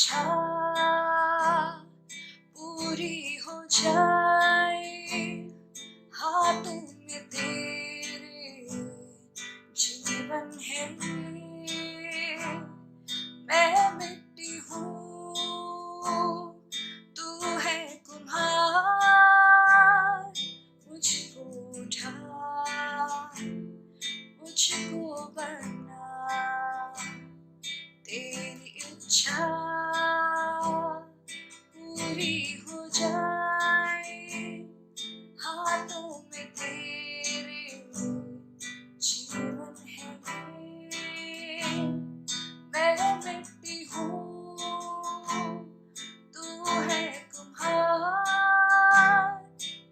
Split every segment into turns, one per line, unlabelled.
इच्छा पूरी हो जाए, हाथों में तेरे जीवन है। मैं मिट्टी हूँ, तू है कुम्हार, मुझको उठा, मुझको बना। तेरी इच्छा पूरी हो जाए, हाथों में तेरे जीवन है। मैं मिट्टी हूँ, तू है कुम्हार,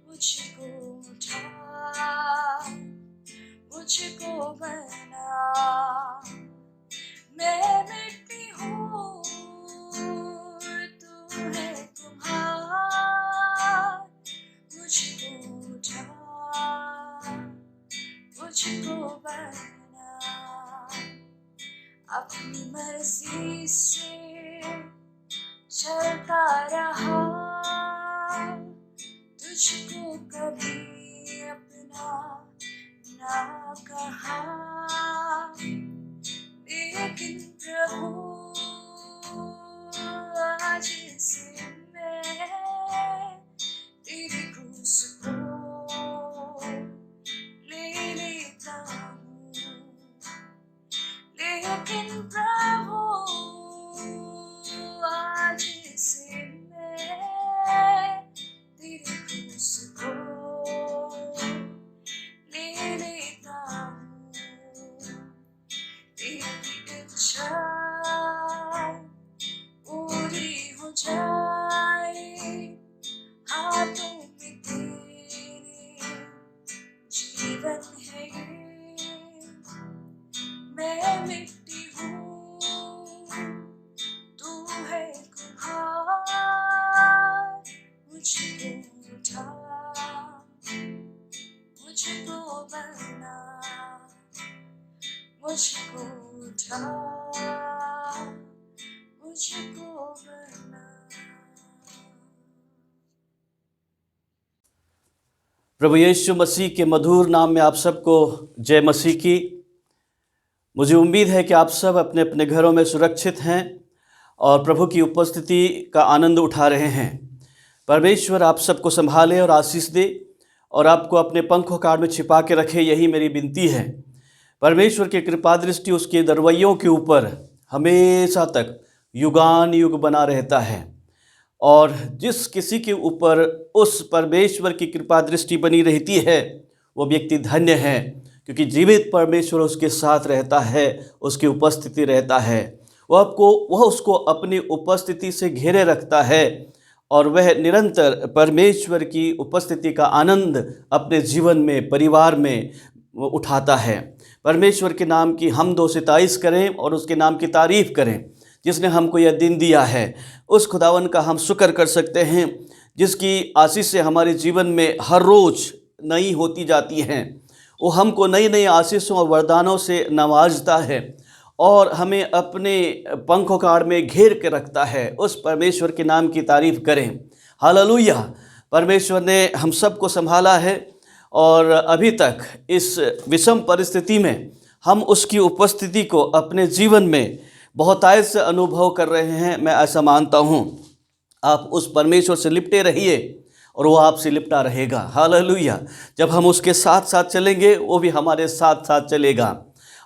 मुझको उठा, मुझको बना। मैं मिट्टी हूँ, तू है कुम्हार, मुझको उठा, मुझको बना। अपनी मर्जी से चलता रहा, तुझको कभी अपना ना कहा। लेकिन प्रभु आज से मैं तेरी क्रूस को ले लेता हूँ। लेकिन प्रभु आज से मैं तेरी क्रूस को ले लेता हूँ। तेरी इच्छा पूरी हो जाए, हाथों में तेरे जीवन है। मैं मिट्टी हूँ, तू है कुम्हार, मुझको उठा, मुझको बना। मुझको उठा, मुझको बना।
प्रभु यीशु मसीह के मधुर नाम में आप सबको जय मसीह की। मुझे उम्मीद है कि आप सब अपने अपने घरों में सुरक्षित हैं और प्रभु की उपस्थिति का आनंद उठा रहे हैं। परमेश्वर आप सबको संभाले और आशीष दे और आपको अपने पंखों काड़ में छिपा के रखे, यही मेरी विनती है। परमेश्वर की कृपा दृष्टि उसके दरवैयों के ऊपर हमेशा तक युगान युग बना रहता है और जिस किसी के ऊपर उस परमेश्वर की कृपा दृष्टि बनी रहती है वो व्यक्ति धन्य है, क्योंकि जीवित परमेश्वर उसके साथ रहता है, उसकी उपस्थिति रहता है। वह उसको अपनी उपस्थिति से घेरे रखता है और वह निरंतर परमेश्वर की उपस्थिति का आनंद अपने जीवन में, परिवार में उठाता है। परमेश्वर के नाम की हमदो सिताइश करें और उसके नाम की तारीफ़ करें जिसने हमको यह दिन दिया है। उस खुदावन का हम शुक्र कर सकते हैं जिसकी आशीष से हमारे जीवन में हर रोज़ नई होती जाती हैं। वो हमको नई नई आशीषों और वरदानों से नवाजता है और हमें अपने पंखों काड़ में घेर के रखता है। उस परमेश्वर के नाम की तारीफ़ करें। हालेलुया। परमेश्वर ने हम सबको संभाला है और अभी तक इस विषम परिस्थिति में हम उसकी उपस्थिति को अपने जीवन में बहुतायत से अनुभव कर रहे हैं। मैं ऐसा मानता हूँ आप उस परमेश्वर से लिपटे रहिए और वो आपसे लिपटा रहेगा। हालेलुया। जब हम उसके साथ साथ चलेंगे वो भी हमारे साथ साथ चलेगा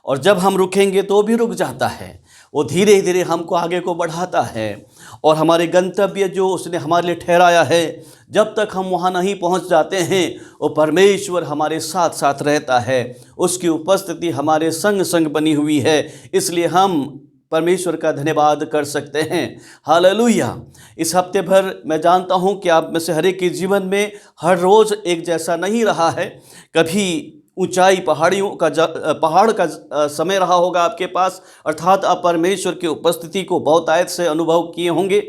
और जब हम रुकेंगे तो भी रुक जाता है। वो धीरे धीरे हमको आगे को बढ़ाता है और हमारे गंतव्य जो उसने हमारे लिए ठहराया है, जब तक हम वहाँ नहीं पहुँच जाते हैं वो परमेश्वर हमारे साथ साथ रहता है। उसकी उपस्थिति हमारे संग संग बनी हुई है, इसलिए हम परमेश्वर का धन्यवाद कर सकते हैं। हालेलुया। इस हफ्ते भर मैं जानता हूं कि आप में से हर एक के जीवन में हर रोज़ एक जैसा नहीं रहा है। कभी ऊंचाई पहाड़ का समय रहा होगा आपके पास, अर्थात आप परमेश्वर की उपस्थिति को बहुतायत से अनुभव किए होंगे।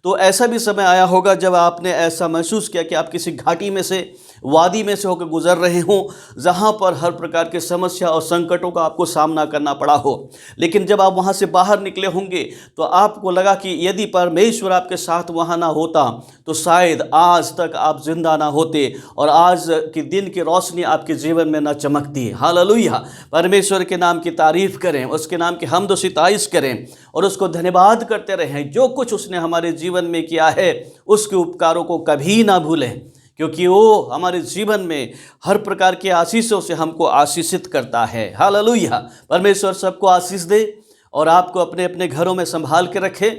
तो ऐसा भी समय आया होगा जब आपने ऐसा महसूस किया कि आप किसी घाटी में से वादी में से होकर गुजर रहे हों, जहाँ पर हर प्रकार की समस्या और संकटों का आपको सामना करना पड़ा हो, लेकिन जब आप वहाँ से बाहर निकले होंगे तो आपको लगा कि यदि परमेश्वर आपके साथ वहाँ ना होता तो शायद आज तक आप जिंदा ना होते और आज के दिन की रोशनी आपके जीवन में ना चमकती। हालेलुया। परमेश्वर के नाम की तारीफ करें, उसके नाम की हम्द व सिताइश करें और उसको धन्यवाद करते रहें। जो कुछ उसने हमारे जीवन में किया है उसके उपकारों को कभी ना भूलें, क्योंकि वो हमारे जीवन में हर प्रकार के आशीषों से हमको आशीषित करता है। हालेलुया। परमेश्वर सबको आशीष दे और आपको अपने अपने घरों में संभाल के रखे।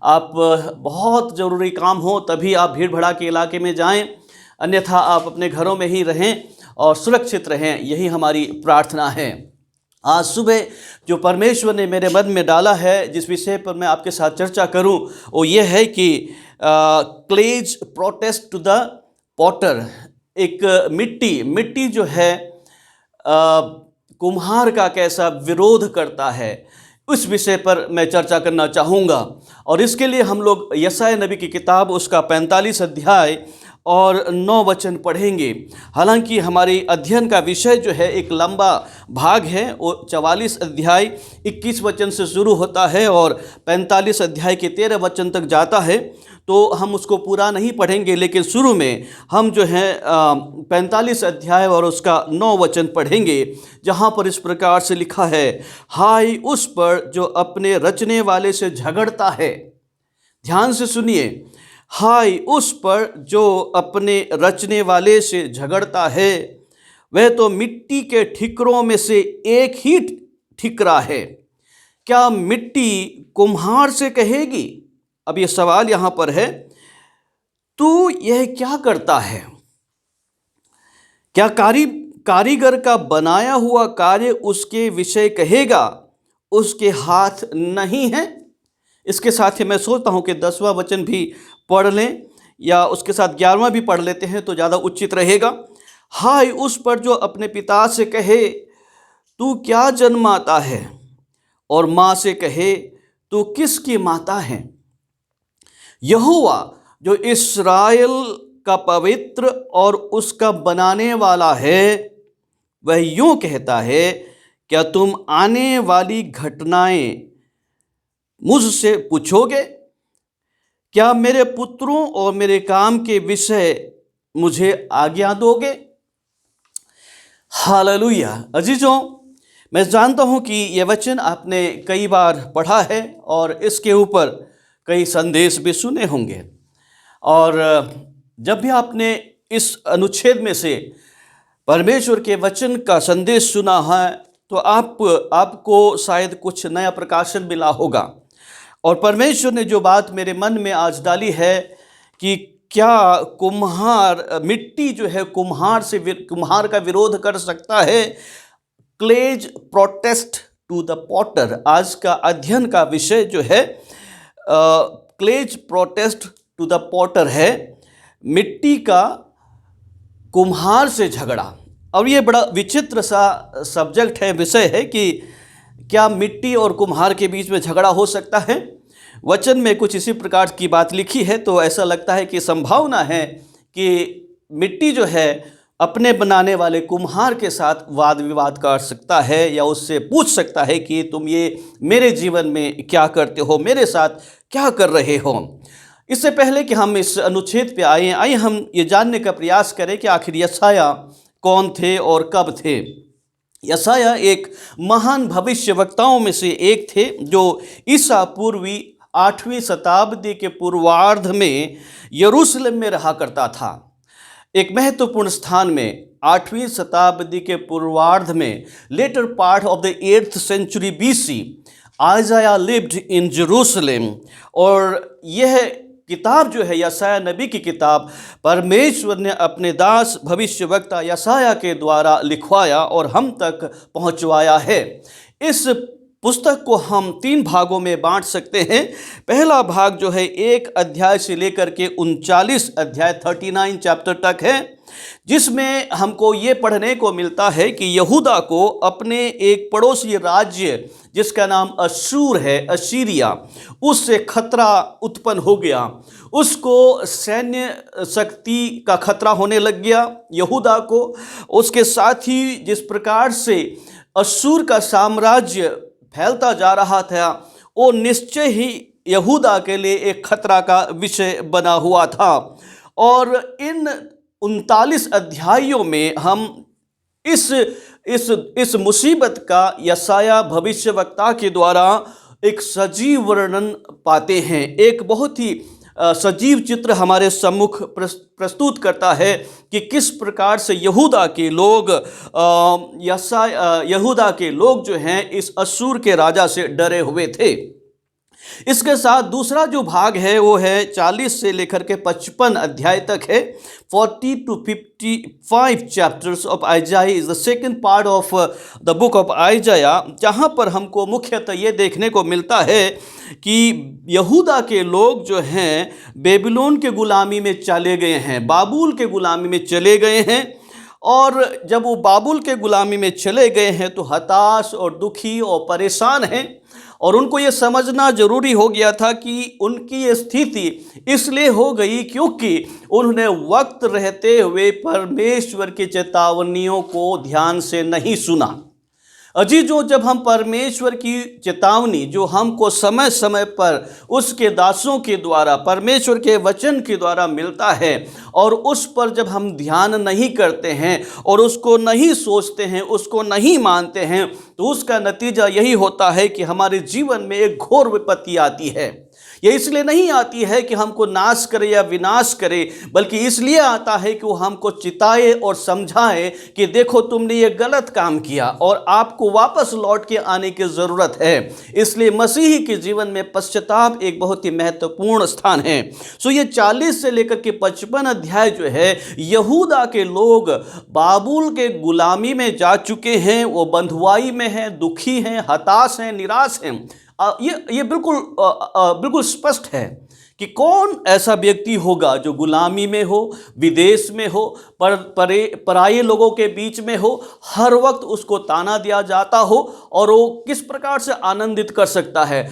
आप बहुत ज़रूरी काम हो तभी आप भीड़ भड़ा के इलाके में जाएं, अन्यथा आप अपने घरों में ही रहें और सुरक्षित रहें, यही हमारी प्रार्थना है। आज सुबह जो परमेश्वर ने मेरे मन में डाला है, जिस विषय पर मैं आपके साथ चर्चा करूं, वो ये है कि क्लेज प्रोटेस्ट टू द पॉटर। एक मिट्टी जो है कुम्हार का कैसा विरोध करता है, उस विषय पर मैं चर्चा करना चाहूँगा। और इसके लिए हम लोग यशायाह नबी की किताब उसका 45 अध्याय और 9 वचन पढ़ेंगे। हालांकि हमारी अध्ययन का विषय जो है एक लंबा भाग है, वो 44 अध्याय 21 वचन से शुरू होता है और 45 अध्याय के 13 वचन तक जाता है, तो हम उसको पूरा नहीं पढ़ेंगे, लेकिन शुरू में हम जो है 45 अध्याय और उसका 9 वचन पढ़ेंगे, जहाँ पर इस प्रकार से लिखा है, हाय उस पर जो अपने रचने वाले से झगड़ता है। ध्यान से सुनिए, हाय उस पर जो अपने रचने वाले से झगड़ता है, वह तो मिट्टी के ठिकरों में से एक ही ठिकरा है। क्या मिट्टी कुम्हार से कहेगी? अब ये सवाल यहाँ पर है, तू यह क्या करता है? क्या कारीगर का बनाया हुआ कार्य उसके विषय कहेगा, उसके हाथ नहीं है? इसके साथ ही मैं सोचता हूँ कि 10वां वचन भी पढ़ लें या उसके साथ 11वां भी पढ़ लेते हैं तो ज़्यादा उचित रहेगा। हाय उस पर जो अपने पिता से कहे, तू क्या जन्माता है, और माँ से कहे, तू किसकी माता है? यहोवा जो इस्राएल का पवित्र और उसका बनाने वाला है, वह यूँ कहता है, क्या तुम आने वाली घटनाएं मुझसे पूछोगे? क्या मेरे पुत्रों और मेरे काम के विषय मुझे आज्ञा दोगे? हालेलुया। अजीजों, मैं जानता हूँ कि यह वचन आपने कई बार पढ़ा है और इसके ऊपर कई संदेश भी सुने होंगे, और जब भी आपने इस अनुच्छेद में से परमेश्वर के वचन का संदेश सुना है तो आपको शायद कुछ नया प्रकाशन मिला होगा। और परमेश्वर ने जो बात मेरे मन में आज डाली है कि क्या मिट्टी जो है कुम्हार का विरोध कर सकता है? क्लेज प्रोटेस्ट टू द पॉटर। आज का अध्ययन का विषय जो है क्लेज प्रोटेस्ट टू द पॉटर है, मिट्टी का कुम्हार से झगड़ा। और ये बड़ा विचित्र सा सब्जेक्ट है, विषय है कि क्या मिट्टी और कुम्हार के बीच में झगड़ा हो सकता है? वचन में कुछ इसी प्रकार की बात लिखी है, तो ऐसा लगता है कि संभावना है कि मिट्टी जो है अपने बनाने वाले कुम्हार के साथ वाद विवाद कर सकता है या उससे पूछ सकता है कि तुम ये मेरे जीवन में क्या करते हो, मेरे साथ क्या कर रहे हो। इससे पहले कि हम इस अनुच्छेद पे आइए हम ये जानने का प्रयास करें कि आखिर यशायाह कौन थे और कब थे। यशायाह एक महान भविष्यवक्ताओं में से एक थे जो ईसा पूर्वी 8वीं शताब्दी के पूर्वार्ध में यरूशलेम में रहा करता था। एक महत्वपूर्ण स्थान में 8वीं शताब्दी के पूर्वार्ध में, later part of the 8th century BC, Isaiah lived in Jerusalem. और यह किताब जो है यशायाह नबी की किताब, परमेश्वर ने अपने दास भविष्यवक्ता यशायाह के द्वारा लिखवाया और हम तक पहुंचवाया है। इस पुस्तक को हम 3 भागों में बांट सकते हैं। पहला भाग जो है 1 अध्याय से लेकर के 39 अध्याय 39 चैप्टर तक है, जिसमें हमको ये पढ़ने को मिलता है कि यहूदा को अपने एक पड़ोसी राज्य जिसका नाम अशूर है, असीरिया, उससे खतरा उत्पन्न हो गया। उसको सैन्य शक्ति का खतरा होने लग गया यहूदा को। उसके साथ ही जिस प्रकार से अशूर का साम्राज्य फैलता जा रहा था, वो निश्चय ही यहूदा के लिए एक खतरा का विषय बना हुआ था। और इन 39 अध्यायों में हम इस मुसीबत का यशाया भविष्यवक्ता के द्वारा एक सजीव वर्णन पाते हैं। एक बहुत ही सजीव चित्र हमारे सम्मुख प्रस्तुत करता है कि किस प्रकार से यहूदा के लोग जो हैं इस अशूर के राजा से डरे हुए थे। इसके साथ दूसरा जो भाग है वो है 40 से लेकर के 55 अध्याय तक है। 40 to 55 chapters of Isaiah is the second part of the book of Isaiah, जहाँ पर हमको मुख्यतः ये देखने को मिलता है कि यहूदा के लोग जो हैं बेबीलोन के गुलामी में चले गए हैं, बाबुल के गुलामी में चले गए हैं। और जब वो बाबुल के गुलामी में चले गए हैं तो हताश और दुखी और परेशान हैं। और उनको ये समझना जरूरी हो गया था कि उनकी ये स्थिति इसलिए हो गई क्योंकि उन्होंने वक्त रहते हुए परमेश्वर की चेतावनियों को ध्यान से नहीं सुना। अजीजों, जब हम परमेश्वर की चेतावनी जो हमको समय समय पर उसके दासों के द्वारा, परमेश्वर के वचन के द्वारा मिलता है, और उस पर जब हम ध्यान नहीं करते हैं और उसको नहीं सोचते हैं, उसको नहीं मानते हैं, तो उसका नतीजा यही होता है कि हमारे जीवन में एक घोर विपत्ति आती है। ये इसलिए नहीं आती है कि हमको नाश करे या विनाश करे, बल्कि इसलिए आता है कि वो हमको चिताए और समझाए कि देखो तुमने ये गलत काम किया और आपको वापस लौट के आने की ज़रूरत है। इसलिए मसीही के जीवन में पश्चाताप एक बहुत ही महत्वपूर्ण स्थान है। सो ये 40 से लेकर के 55 अध्याय जो है, यहूदा के लोग बाबुल के गुलामी में जा चुके हैं, वो बंधुआई में हैं, दुखी हैं, हताश हैं, निराश हैं। ये बिल्कुल स्पष्ट है कि कौन ऐसा व्यक्ति होगा जो गुलामी में हो, विदेश में हो, पराये लोगों के बीच में हो, हर वक्त उसको ताना दिया जाता हो, और वो किस प्रकार से आनंदित कर सकता है।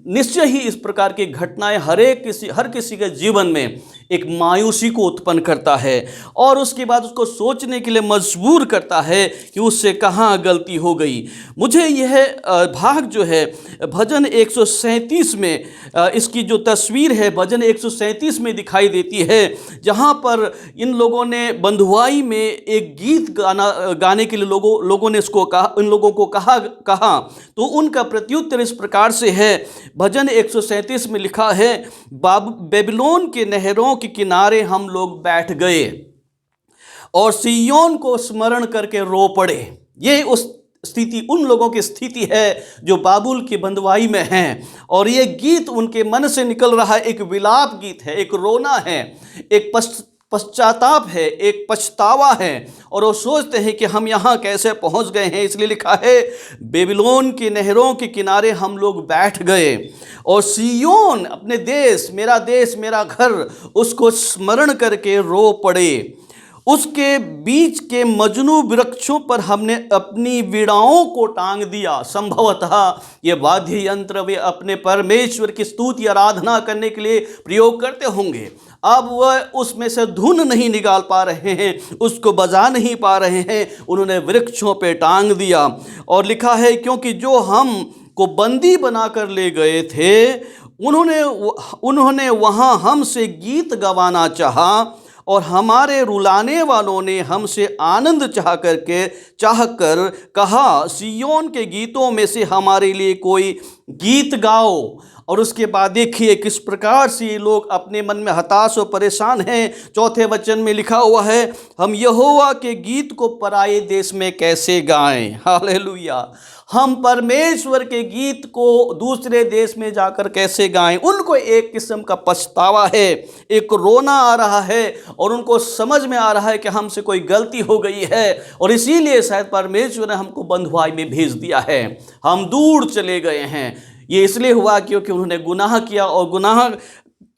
निश्चय ही इस प्रकार की घटनाएं हर किसी के जीवन में एक मायूसी को उत्पन्न करता है और उसके बाद उसको सोचने के लिए मजबूर करता है कि उससे कहाँ गलती हो गई। मुझे यह भाग जो है भजन 137 में इसकी जो तस्वीर है भजन 137 में दिखाई देती है, जहाँ पर इन लोगों ने बंधुआई में एक गीत गाने के लिए लोगों ने इसको कहा, इन लोगों को कहा तो उनका प्रत्युत्तर इस प्रकार से है। भजन 137 में लिखा है, बेबीलोन के नहरों के किनारे हम लोग बैठ गए और सिय्योन को स्मरण करके रो पड़े। ये उस स्थिति, उन लोगों की स्थिति है जो बाबुल की बंधुआई में हैं, और ये गीत उनके मन से निकल रहा है, एक विलाप गीत है, एक रोना है, एक पश्चाताप है, एक पछतावा है, और वो सोचते हैं कि हम यहाँ कैसे पहुँच गए हैं। इसलिए लिखा है, बेबीलोन की नहरों के किनारे हम लोग बैठ गए और सिय्योन, अपने देश, मेरा घर, उसको स्मरण करके रो पड़े। उसके बीच के मजनू वृक्षों पर हमने अपनी वीणाओं को टांग दिया। संभवतः ये वाद्य यंत्र वे अपने परमेश्वर की स्तुति आराधना करने के लिए प्रयोग करते होंगे। अब वह उसमें से धुन नहीं निकाल पा रहे हैं, उसको बजा नहीं पा रहे हैं, उन्होंने वृक्षों पे टांग दिया। और लिखा है, क्योंकि जो हम को बंदी बनाकर ले गए थे, उन्होंने वहाँ हमसे गीत गवाना चाहा और हमारे रुलाने वालों ने हमसे आनंद चाहकर कहा, सिय्योन के गीतों में से हमारे लिए कोई गीत गाओ। और उसके बाद देखिए किस प्रकार से ये लोग अपने मन में हताश और परेशान हैं। चौथे वचन में लिखा हुआ है, हम यहोवा के गीत को पराए देश में कैसे गाएं। हालेलुया। हम परमेश्वर के गीत को दूसरे देश में जाकर कैसे गाएं। उनको एक किस्म का पछतावा है, एक रोना आ रहा है और उनको समझ में आ रहा है कि हमसे कोई गलती हो गई है और इसीलिए शायद परमेश्वर ने हमको बंधुआई में भेज दिया है, हम दूर चले गए हैं। ये इसलिए हुआ क्योंकि उन्होंने गुनाह किया और गुनाह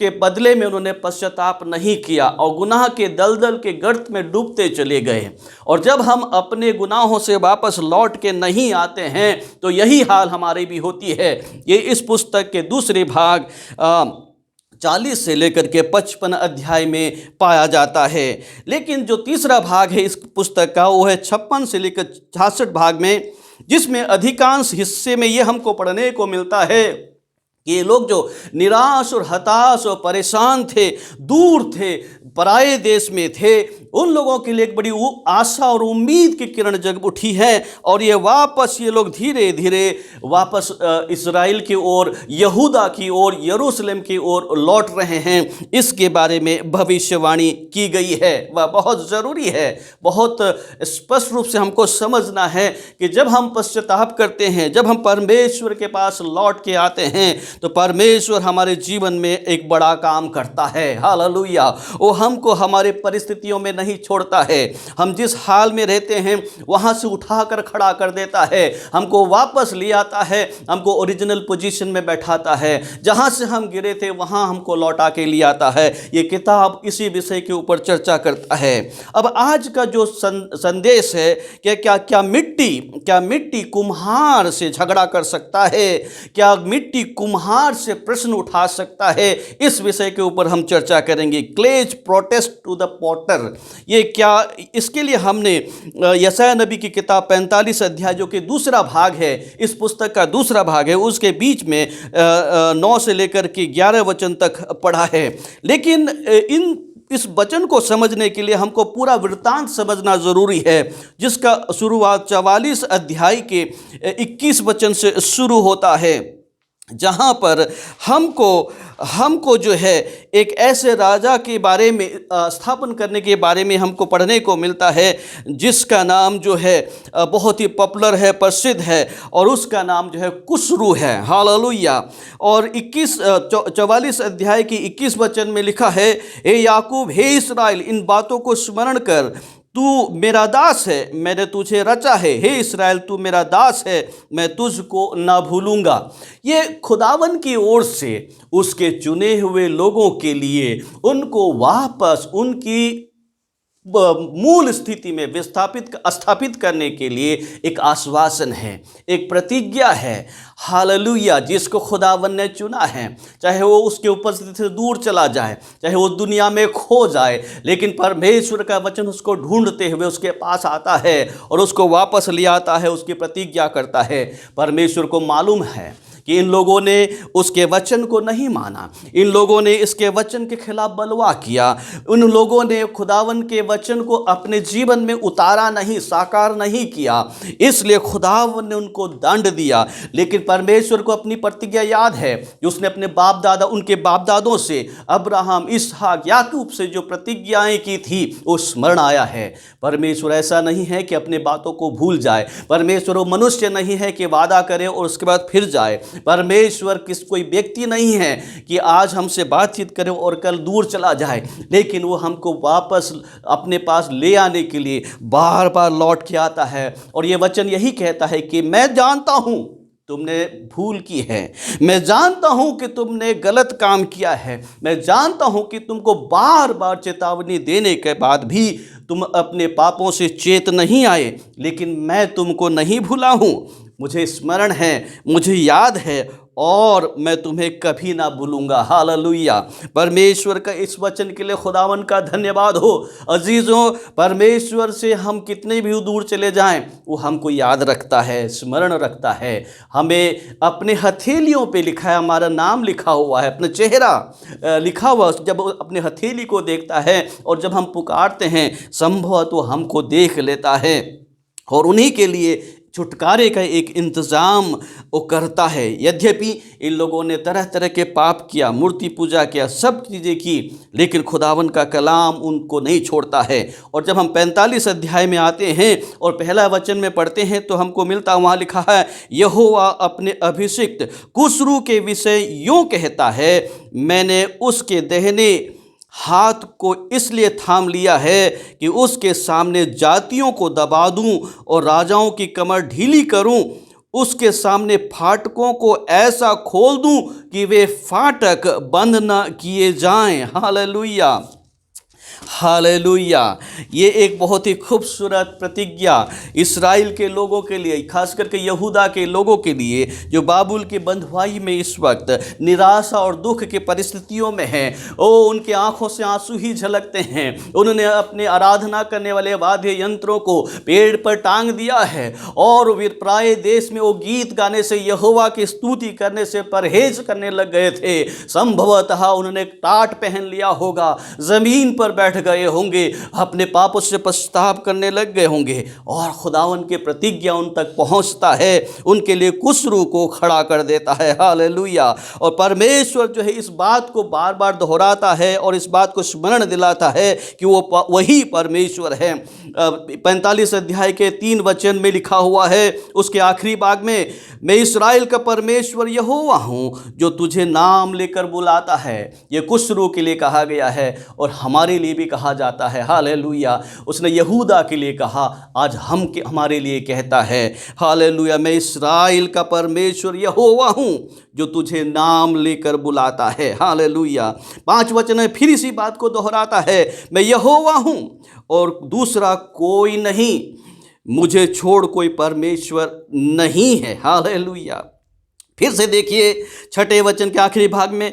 के बदले में उन्होंने पश्चाताप नहीं किया और गुनाह के दलदल के गर्त में डूबते चले गए। और जब हम अपने गुनाहों से वापस लौट के नहीं आते हैं तो यही हाल हमारी भी होती है। ये इस पुस्तक के दूसरे भाग 40 से लेकर के 55 अध्याय में पाया जाता है। लेकिन जो तीसरा भाग है इस पुस्तक का वो है 56 से लेकर 66 भाग में, जिसमें अधिकांश हिस्से में ये हमको पढ़ने को मिलता है कि ये लोग जो निराश और हताश और परेशान थे, दूर थे, पराए देश में थे, उन लोगों के लिए एक बड़ी आशा और उम्मीद की किरण जग उठी है और ये लोग धीरे धीरे वापस इस्राएल की ओर, यहूदा की ओर, यरूशलेम की ओर लौट रहे हैं। इसके बारे में भविष्यवाणी की गई है। वह बहुत ज़रूरी है, बहुत स्पष्ट रूप से हमको समझना है कि जब हम पश्चाताप करते हैं, जब हम परमेश्वर के पास लौट के आते हैं तो परमेश्वर हमारे जीवन में एक बड़ा काम करता है। हालेलुया। वो हमको हमारे परिस्थितियों में नहीं छोड़ता है, हम जिस हाल में रहते हैं वहाँ से उठाकर खड़ा कर देता है, हमको वापस ले आता है, हमको ओरिजिनल पोजीशन में बैठाता है, जहाँ से हम गिरे थे वहाँ हमको लौटा के ले आता है। ये किताब इसी विषय के ऊपर चर्चा करता है। अब आज का जो संदेश है कि क्या मिट्टी कुम्हार से झगड़ा कर सकता है, क्या मिट्टी कुम्हार से प्रश्न उठा सकता है, इस विषय के ऊपर हम चर्चा करेंगे। क्लेज प्रोटेस्ट टू द पॉटर, ये क्या, इसके लिए हमने यशायाह नबी की किताब 45 अध्याय जो कि दूसरा भाग है, इस पुस्तक का दूसरा भाग है, उसके बीच में 9 से लेकर के 11 वचन तक पढ़ा है। लेकिन इस वचन को समझने के लिए हमको पूरा वृत्तांत समझना ज़रूरी है, जिसका शुरुआत 44 अध्याय के 21 वचन से शुरू होता है, जहाँ पर हमको जो है एक ऐसे राजा के बारे में स्थापन करने के बारे में हमको पढ़ने को मिलता है जिसका नाम जो है बहुत ही पॉपुलर है, प्रसिद्ध है, और उसका नाम जो है कुस्रू है। हालेलुया। और 44 अध्याय की 21 वचन में लिखा है, हे याकूब, हे इस्राएल, इन बातों को स्मरण कर, तू मेरा दास है, मैंने तुझे रचा है। हे इस्राएल, तू मेरा दास है, मैं तुझको ना भूलूंगा। ये खुदावन की ओर से उसके चुने हुए लोगों के लिए उनको वापस उनकी मूल स्थिति में स्थापित करने के लिए एक आश्वासन है, एक प्रतिज्ञा है। हालेलुया। जिसको खुदावन ने चुना है, चाहे वो उसके उपस्थिति से दूर चला जाए, चाहे वो दुनिया में खो जाए, लेकिन परमेश्वर का वचन उसको ढूंढते हुए उसके पास आता है और उसको वापस ले आता है, उसकी प्रतिज्ञा करता है। परमेश्वर को मालूम है कि इन लोगों ने उसके वचन को नहीं माना, इन लोगों ने इसके वचन के खिलाफ बलवा किया, उन लोगों ने खुदावन के वचन को अपने जीवन में उतारा नहीं, साकार नहीं किया, इसलिए खुदावन ने उनको दंड दिया। लेकिन परमेश्वर को अपनी प्रतिज्ञा याद है कि उसने अपने उनके बाप दादों से, अब्राहम, इसहाक, याकूब से जो प्रतिज्ञाएं की थी वो स्मरण आया है। परमेश्वर ऐसा नहीं है कि अपने बातों को भूल जाए, परमेश्वर वो मनुष्य नहीं है कि वादा करे और उसके बाद फिर जाए। परमेश्वर कोई व्यक्ति नहीं है कि आज हमसे बातचीत करे और कल दूर चला जाए, लेकिन वो हमको वापस अपने पास ले आने के लिए बार बार लौट के आता है। और ये वचन यही कहता है कि मैं जानता हूँ तुमने भूल की है, मैं जानता हूं कि तुमने गलत काम किया है, मैं जानता हूं कि तुमको बार बार चेतावनी देने के बाद भी तुम अपने पापों से चेत नहीं आए, लेकिन मैं तुमको नहीं भूला हूं। मुझे स्मरण है, मुझे याद है और मैं तुम्हें कभी ना भूलूंगा। हालेलुया। परमेश्वर का इस वचन के लिए खुदावन का धन्यवाद हो। अजीजों, परमेश्वर से हम कितने भी दूर चले जाएं, वो हमको याद रखता है, स्मरण रखता है। हमें अपने हथेलियों पे लिखा है, हमारा नाम लिखा हुआ है, अपना चेहरा लिखा हुआ। जब अपने हथेली को देखता है और जब हम पुकारते हैं, संभव तो हमको देख लेता है और उन्हीं के लिए छुटकारे का एक इंतज़ाम वो करता है। यद्यपि इन लोगों ने तरह तरह के पाप किया, मूर्ति पूजा किया, सब चीज़ें की, लेकिन खुदावन का कलाम उनको नहीं छोड़ता है। और जब हम 45 अध्याय में आते हैं और पहला वचन में पढ़ते हैं तो हमको मिलता, वहाँ लिखा है, यहोवा अपने अभिषिक्त कुस्रू के विषय यूँ कहता है, मैंने उसके दाहिने हाथ को इसलिए थाम लिया है कि उसके सामने जातियों को दबा दूं और राजाओं की कमर ढीली करूं, उसके सामने फाटकों को ऐसा खोल दूं कि वे फाटक बंद न किए जाएं। Hallelujah, hallelujah. ये एक बहुत ही खूबसूरत प्रतिज्ञा इस्राएल के लोगों के लिए, खास करके यहूदा के लोगों के लिए, जो बाबुल की बंधुआई में इस वक्त निराशा और दुख की परिस्थितियों में हैं। उनके आंखों से आंसू ही झलकते हैं। उन्होंने अपने आराधना करने वाले वाद्य यंत्रों को पेड़ पर टांग दिया है और विप्राय देश में वो गीत गाने से, यहोवा की स्तुति करने से परहेज करने लग गए थे। संभवतः उन्होंने टाट पहन लिया होगा, जमीन पर बैठ गए होंगे, अपने पापों से पछताव करने लग गए होंगे, और खुदावन के प्रतिज्ञा उन तक पहुंचता है, उनके लिए कुस्रू को खड़ा कर देता है। हालेलुया। और परमेश्वर जो है इस बात को बार बार दोहराता है और इस बात को स्मरण दिलाता है कि वो वही परमेश्वर है। 45 अध्याय के 3 वचन में लिखा हुआ है, उसके आखिरी भाग में, मैं इस्राएल का परमेश्वर यहोवा हूँ जो तुझे नाम लेकर बुलाता है। ये कुस्रू के लिए कहा गया है और हमारे लिए भी कहा जाता है। हालेलुया। उसने यहूदा के लिए कहा, आज हमारे लिए कहता है। हालेलुया। मैं इस्राएल का परमेश्वर यहोवा हूँ जो तुझे नाम लेकर बुलाता है। हालेलुया। 5 वचन में फिर इसी बात को दोहराता है, मैं यहोवा हूँ और दूसरा कोई नहीं, मुझे छोड़ कोई परमेश्वर नहीं है। हालेलुया। फिर से देखिए 6 वचन के आखिरी भाग में,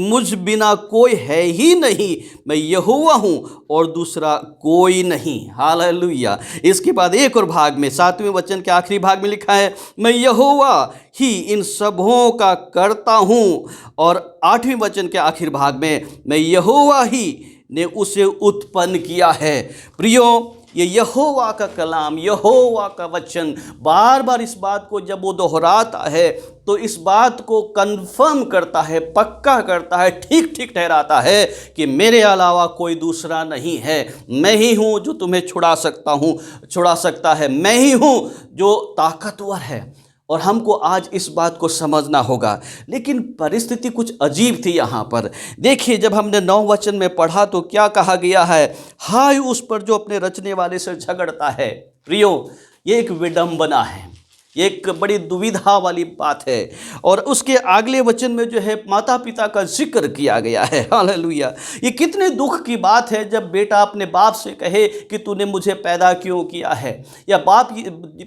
मुझ बिना कोई है ही नहीं, मैं यहोवा हूँ और दूसरा कोई नहीं। हालेलुया। इसके बाद एक और भाग में 7वें वचन के आखिरी भाग में लिखा है, मैं यहोवा ही इन सबों का करता हूँ, और 8वें वचन के आखिर भाग में, मैं यहोवा ही ने उसे उत्पन्न किया है। प्रियो, ये यहोवा का कलाम, यहोवा का वचन बार बार इस बात को जब वो दोहराता है तो इस बात को कंफर्म करता है, पक्का करता है, ठीक ठीक ठहराता है कि मेरे अलावा कोई दूसरा नहीं है। मैं ही हूँ जो तुम्हें छुड़ा सकता है। मैं ही हूँ जो ताकतवर है। और हमको आज इस बात को समझना होगा। लेकिन परिस्थिति कुछ अजीब थी यहाँ पर। देखिए, जब हमने 9 वचन में पढ़ा तो क्या कहा गया है, हाय उस पर जो अपने रचने वाले से झगड़ता है। प्रियो, ये एक विडंबना है, ये एक बड़ी दुविधा वाली बात है। और उसके अगले वचन में जो है माता पिता का जिक्र किया गया है। हालेलुया। ये कितने दुख की बात है जब बेटा अपने बाप से कहे कि तूने मुझे पैदा क्यों किया है, या बाप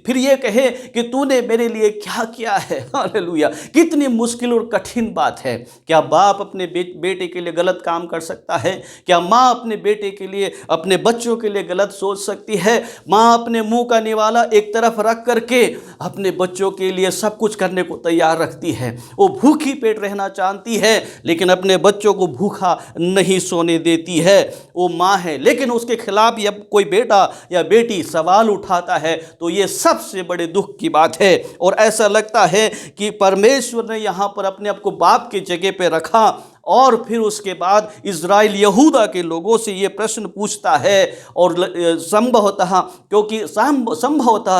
फिर ये कहे कि तूने मेरे लिए क्या किया है। हालेलुया। कितनी मुश्किल और कठिन बात है। क्या बाप अपने बेटे के लिए गलत काम कर सकता है? क्या माँ अपने बेटे के लिए, अपने बच्चों के लिए गलत सोच सकती है? माँ अपने मुंह का निवाला एक तरफ रख करके अपने बच्चों के लिए सब कुछ करने को तैयार रखती है। वो भूखी पेट रहना चाहती है लेकिन अपने बच्चों को भूखा नहीं सोने देती है। वो माँ है, लेकिन उसके खिलाफ जब कोई बेटा या बेटी सवाल उठाता है तो ये सबसे बड़े दुख की बात है। और ऐसा लगता है कि परमेश्वर ने यहाँ पर अपने आप को बाप की जगह पे रखा और फिर उसके बाद इज़राइल यहूदा के लोगों से ये प्रश्न पूछता है। और संभवतः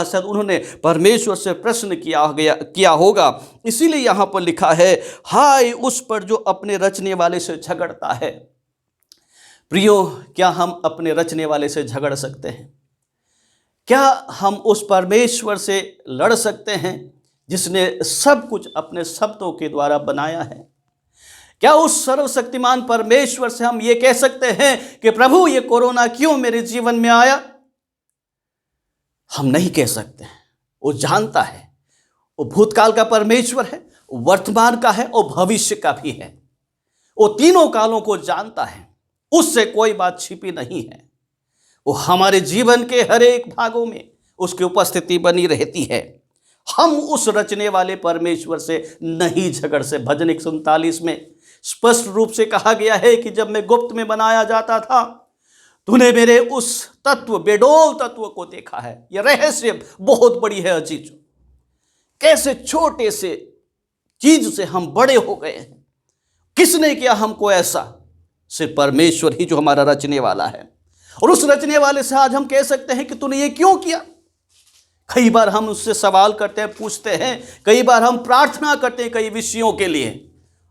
शायद उन्होंने परमेश्वर से प्रश्न किया होगा, इसीलिए यहाँ पर लिखा है, हाय उस पर जो अपने रचने वाले से झगड़ता है। प्रियो, क्या हम अपने रचने वाले से झगड़ सकते हैं? क्या हम उस परमेश्वर से लड़ सकते हैं जिसने सब कुछ अपने शब्दों के द्वारा बनाया है? क्या उस सर्वशक्तिमान परमेश्वर से हम ये कह सकते हैं कि प्रभु ये कोरोना क्यों मेरे जीवन में आया? हम नहीं कह सकते। वो जानता है, वो भूतकाल का परमेश्वर है, वर्तमान का है और भविष्य का भी है। वो तीनों कालों को जानता है, उससे कोई बात छिपी नहीं है। वो हमारे जीवन के हर एक भागों में उसकी उपस्थिति बनी रहती है। हम उस रचने वाले परमेश्वर से नहीं झगड़ से। भजन 147 में स्पष्ट रूप से कहा गया है कि जब मैं गुप्त में बनाया जाता था तूने मेरे उस तत्व, बेडोल तत्व को देखा है। यह रहस्य बहुत बड़ी है अजीजों। कैसे छोटे से चीज से हम बड़े हो गए हैं। किसने किया हमको ऐसा? सिर्फ परमेश्वर ही, जो हमारा रचने वाला है। और उस रचने वाले से आज हम कह सकते हैं कि तूने ये क्यों किया। कई बार हम उससे सवाल करते हैं, पूछते हैं, कई बार हम प्रार्थना करते हैं कई विषयों के लिए।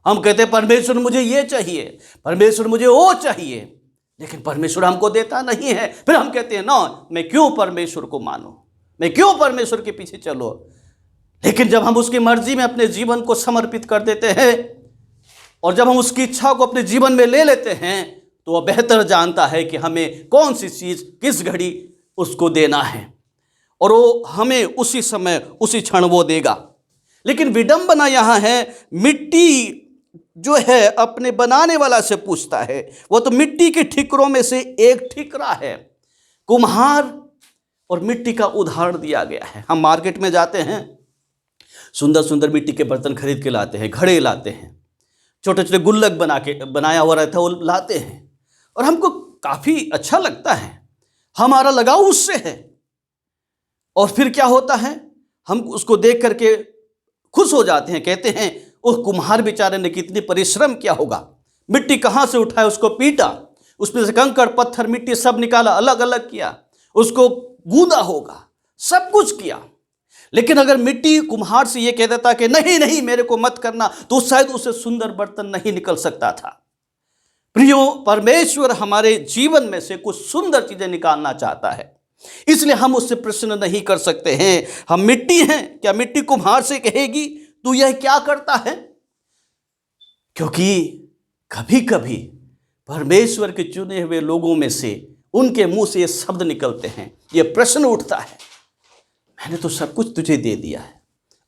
हम कहते हैं परमेश्वर मुझे ये चाहिए, परमेश्वर मुझे वो चाहिए, लेकिन परमेश्वर हमको देता नहीं है। फिर हम कहते हैं ना, मैं क्यों परमेश्वर को मानूं, मैं क्यों परमेश्वर के पीछे चलो। लेकिन जब हम उसकी मर्जी में अपने जीवन को समर्पित कर देते हैं और जब हम उसकी इच्छा को अपने जीवन में ले लेते हैं, तो वह बेहतर जानता है कि हमें कौन सी चीज किस घड़ी उसको देना है, और वो हमें उसी समय उसी क्षण वो देगा। लेकिन विडंबना यहां है, मिट्टी जो है अपने बनाने वाला से पूछता है। वो तो मिट्टी के ठिकरों में से एक ठिकरा है। कुम्हार और मिट्टी का उदाहरण दिया गया है। हम मार्केट में जाते हैं, सुंदर सुंदर मिट्टी के बर्तन खरीद के लाते हैं, घड़े लाते हैं, छोटे छोटे गुल्लक बनाया हुआ रहता है वो लाते हैं, और हमको काफ़ी अच्छा लगता है, हमारा लगाव उससे है। और फिर क्या होता है, हम उसको देख करके खुश हो जाते हैं, कहते हैं उस कुम्हार बेचारे ने कितनी परिश्रम किया होगा, मिट्टी कहाँ से उठाया, उसको पीटा, उसमें से कंकड़ पत्थर मिट्टी सब निकाला, अलग अलग किया, उसको गूंदा होगा, सब कुछ किया। लेकिन अगर मिट्टी कुम्हार से ये कह देता कि नहीं नहीं मेरे को मत करना, तो शायद उससे सुंदर बर्तन नहीं निकल सकता था। प्रियो, परमेश्वर हमारे जीवन में से कुछ सुंदर चीजें निकालना चाहता है, इसलिए हम उससे प्रश्न नहीं कर सकते हैं। हम मिट्टी हैं, क्या मिट्टी कुम्हार से कहेगी तू यह क्या करता है? क्योंकि कभी कभी परमेश्वर के चुने हुए लोगों में से उनके मुंह से ये शब्द निकलते हैं, ये प्रश्न उठता है, मैंने तो सब कुछ तुझे दे दिया है,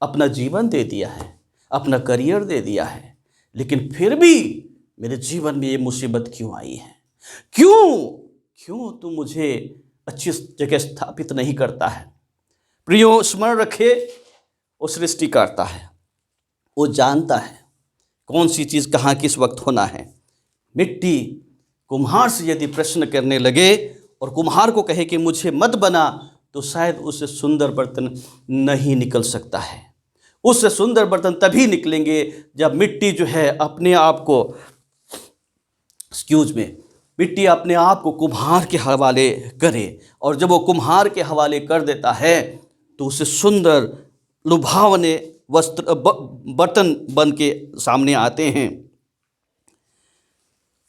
अपना जीवन दे दिया है, अपना करियर दे दिया है, लेकिन फिर भी मेरे जीवन में ये मुसीबत क्यों आई है? क्यों तू मुझे अच्छी जगह स्थापित नहीं करता है? प्रियो, स्मरण रखे, वो सृष्टिकर्ता है, वो जानता है कौन सी चीज़ कहाँ किस वक्त होना है। मिट्टी कुम्हार से यदि प्रश्न करने लगे और कुम्हार को कहे कि मुझे मत बना, तो शायद उससे सुंदर बर्तन नहीं निकल सकता है। उससे सुंदर बर्तन तभी निकलेंगे जब मिट्टी जो है अपने आप को, मिट्टी अपने आप को कुम्हार के हवाले करे, और जब वो कुम्हार के हवाले कर देता है तो उससे सुंदर लुभावने वस्त्र बर्तन बन के सामने आते हैं।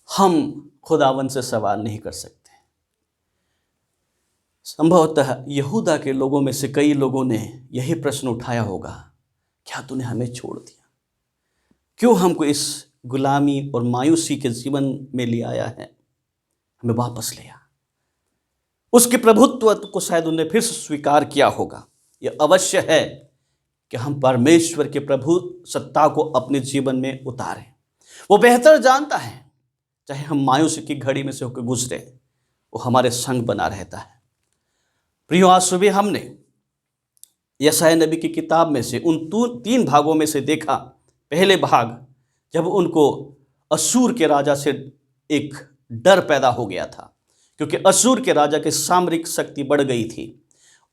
हम खुदावन से सवाल नहीं कर सकते। संभवतः यहूदा के लोगों में से कई लोगों ने यही प्रश्न उठाया होगा, क्या तूने हमें छोड़ दिया? क्यों हमको इस गुलामी और मायूसी के जीवन में ले आया है? हमें वापस ले आ। उसके प्रभुत्व को शायद उन्हें फिर से स्वीकार किया होगा। यह अवश्य है कि हम परमेश्वर के प्रभु सत्ता को अपने जीवन में उतारें। वो बेहतर जानता है, चाहे हम मायूसी की घड़ी में से होकर गुजरे, वो हमारे संग बना रहता है। प्रियो, आज सुबह हमने यशायाह नबी की किताब में से उन 3 भागों में से देखा। पहले भाग, जब उनको अशूर के राजा से एक डर पैदा हो गया था, क्योंकि अशूर के राजा की सामरिक शक्ति बढ़ गई थी।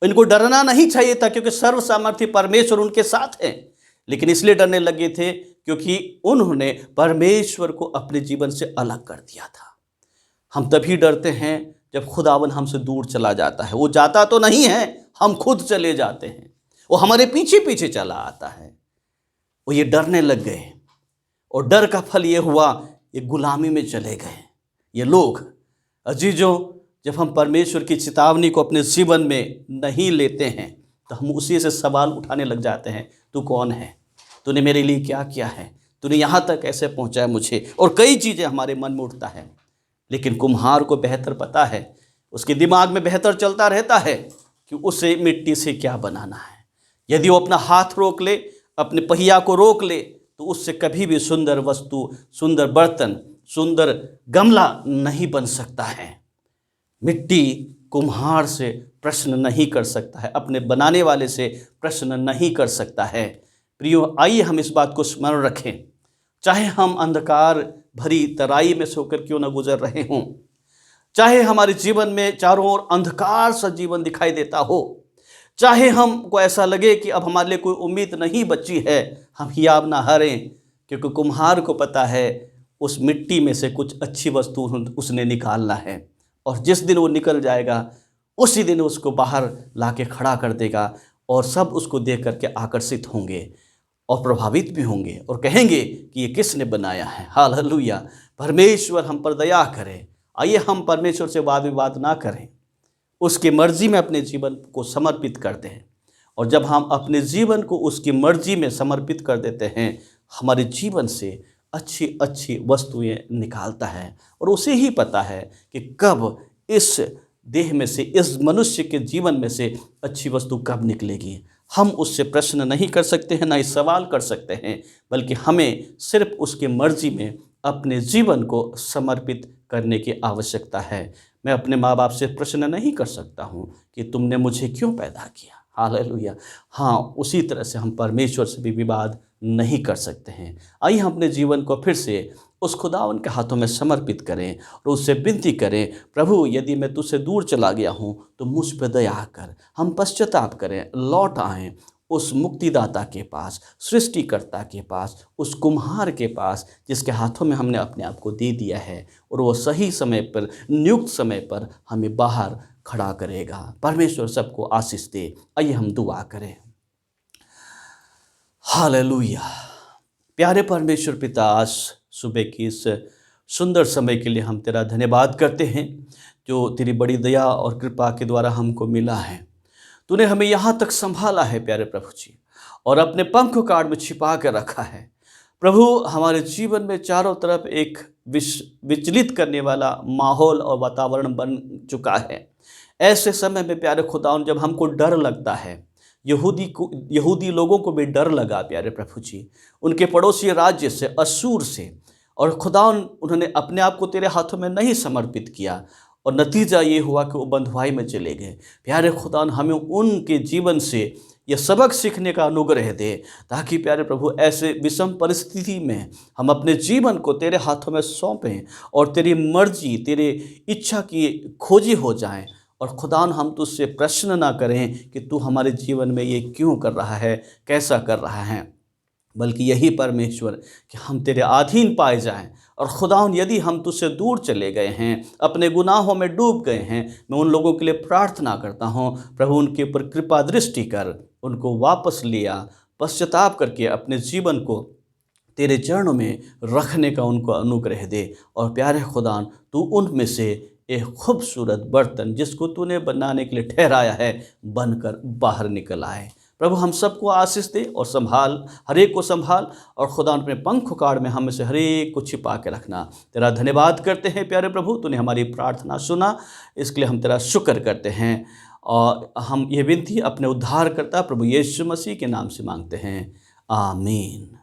इनको डरना नहीं चाहिए था, क्योंकि सर्वसामर्थी परमेश्वर उनके साथ है, लेकिन इसलिए डरने लगे थे क्योंकि उन्होंने परमेश्वर को अपने जीवन से अलग कर दिया था। हम तभी डरते हैं जब खुदावन हमसे दूर चला जाता है। वो जाता तो नहीं है, हम खुद चले जाते हैं, वो हमारे पीछे पीछे चला आता है। वो ये डरने लग गए, और डर का फल ये हुआ, ये गुलामी में चले गए ये लोग। अजीजों, जब हम परमेश्वर की चेतावनी को अपने जीवन में नहीं लेते हैं, तो हम उसी से सवाल उठाने लग जाते हैं, तू कौन है? तूने मेरे लिए क्या किया है? तूने यहाँ तक कैसे पहुँचाया मुझे? और कई चीज़ें हमारे मन में उठता है। लेकिन कुम्हार को बेहतर पता है, उसके दिमाग में बेहतर चलता रहता है कि उसे मिट्टी से क्या बनाना है। यदि वो अपना हाथ रोक ले, अपने पहिया को रोक ले, तो उससे कभी भी सुंदर वस्तु, सुंदर बर्तन, सुंदर गमला नहीं बन सकता है। मिट्टी कुम्हार से प्रश्न नहीं कर सकता है, अपने बनाने वाले से प्रश्न नहीं कर सकता है। प्रियो, आइए हम इस बात को स्मरण रखें, चाहे हम अंधकार भरी तराई में से होकर क्यों न गुजर रहे हों, चाहे हमारे जीवन में चारों ओर अंधकार सा जीवन दिखाई देता हो, चाहे हमको ऐसा लगे कि अब हमारे लिए कोई उम्मीद नहीं बची है, हम हियाव ना हारें, क्योंकि कुम्हार को पता है उस मिट्टी में से कुछ अच्छी वस्तु उसने निकालना है, और जिस दिन वो निकल जाएगा उसी दिन उसको बाहर लाके खड़ा कर देगा, और सब उसको देख करके आकर्षित होंगे और प्रभावित भी होंगे और कहेंगे कि ये किसने बनाया है। हालेलुया। परमेश्वर हम पर दया करे। आइए हम परमेश्वर से वाद विवाद ना करें, उसकी मर्जी में अपने जीवन को समर्पित कर दें, और जब हम अपने जीवन को उसकी मर्जी में समर्पित कर देते हैं, हमारे जीवन से अच्छी अच्छी वस्तुएं निकालता है, और उसे ही पता है कि कब इस देह में से, इस मनुष्य के जीवन में से अच्छी वस्तु कब निकलेगी। हम उससे प्रश्न नहीं कर सकते हैं, ना ही सवाल कर सकते हैं, बल्कि हमें सिर्फ उसकी मर्जी में अपने जीवन को समर्पित करने की आवश्यकता है। मैं अपने माँ बाप से प्रश्न नहीं कर सकता हूँ कि तुमने मुझे क्यों पैदा किया। हालेलुया। हाँ, उसी तरह से हम परमेश्वर से भी विवाद नहीं कर सकते हैं। आइए हम अपने जीवन को फिर से उस खुदावन के हाथों में समर्पित करें और उससे विनती करें, प्रभु यदि मैं तुझसे दूर चला गया हूँ तो मुझ पर दया कर। हम पश्चाताप करें, लौट आएँ उस मुक्तिदाता के पास, सृष्टिकर्ता के पास, उस कुम्हार के पास, जिसके हाथों में हमने अपने आप को दे दिया है, और वो सही समय पर, नियुक्त समय पर हमें बाहर खड़ा करेगा। परमेश्वर सबको आशीष दे। आइए हम दुआ करें। हालेलुया। प्यारे परमेश्वर पिता, आज सुबह की इस सुंदर समय के लिए हम तेरा धन्यवाद करते हैं, जो तेरी बड़ी दया और कृपा के द्वारा हमको मिला है। तूने हमें यहाँ तक संभाला है प्यारे प्रभु जी, और अपने पंख काड़ में छिपा कर रखा है। प्रभु, हमारे जीवन में चारों तरफ एक विचलित करने वाला माहौल और वातावरण बन चुका है। ऐसे समय में प्यारे खुदावन, जब हमको डर लगता है, यहूदी लोगों को भी डर लगा प्यारे प्रभु जी, उनके पड़ोसी राज्य से, अशूर से, और खुदावन उन्होंने अपने आप को तेरे हाथों में नहीं समर्पित किया, और नतीजा ये हुआ कि वो बंधुआई में चले गए। प्यारे खुदावन, हमें उनके जीवन से यह सबक सीखने का अनुग्रह दे, ताकि प्यारे प्रभु ऐसे विषम परिस्थिति में हम अपने जीवन को तेरे हाथों में सौंपें और तेरी मर्जी, तेरे इच्छा की खोजी हो जाएं, और खुदावन हम तुझसे प्रश्न ना करें कि तू हमारे जीवन में ये क्यों कर रहा है, कैसा कर रहा है, बल्कि यही परमेश्वर कि हम तेरे अधीन पाए जाएं। और खुदावन, यदि हम तुझसे दूर चले गए हैं, अपने गुनाहों में डूब गए हैं, मैं उन लोगों के लिए प्रार्थना करता हूँ, प्रभु उनके ऊपर कृपा दृष्टि कर, उनको वापस लिया, पश्चाताप करके अपने जीवन को तेरे चरणों में रखने का उनको अनुग्रह दे। और प्यारे खुदावन, तू उनमें से एक खूबसूरत बर्तन जिसको तूने बनाने के लिए ठहराया है, बनकर बाहर निकल आए। प्रभु, हम सबको आशीष दे और संभाल, हर एक को संभाल, और खुदा अपने पंख काड़ में हम से हर एक को छिपा के रखना। तेरा धन्यवाद करते हैं प्यारे प्रभु, तूने हमारी प्रार्थना सुना, इसके लिए हम तेरा शुक्र करते हैं, और हम ये विनती अपने उद्धारकर्ता प्रभु यीशु मसीह के नाम से मांगते हैं। आमीन।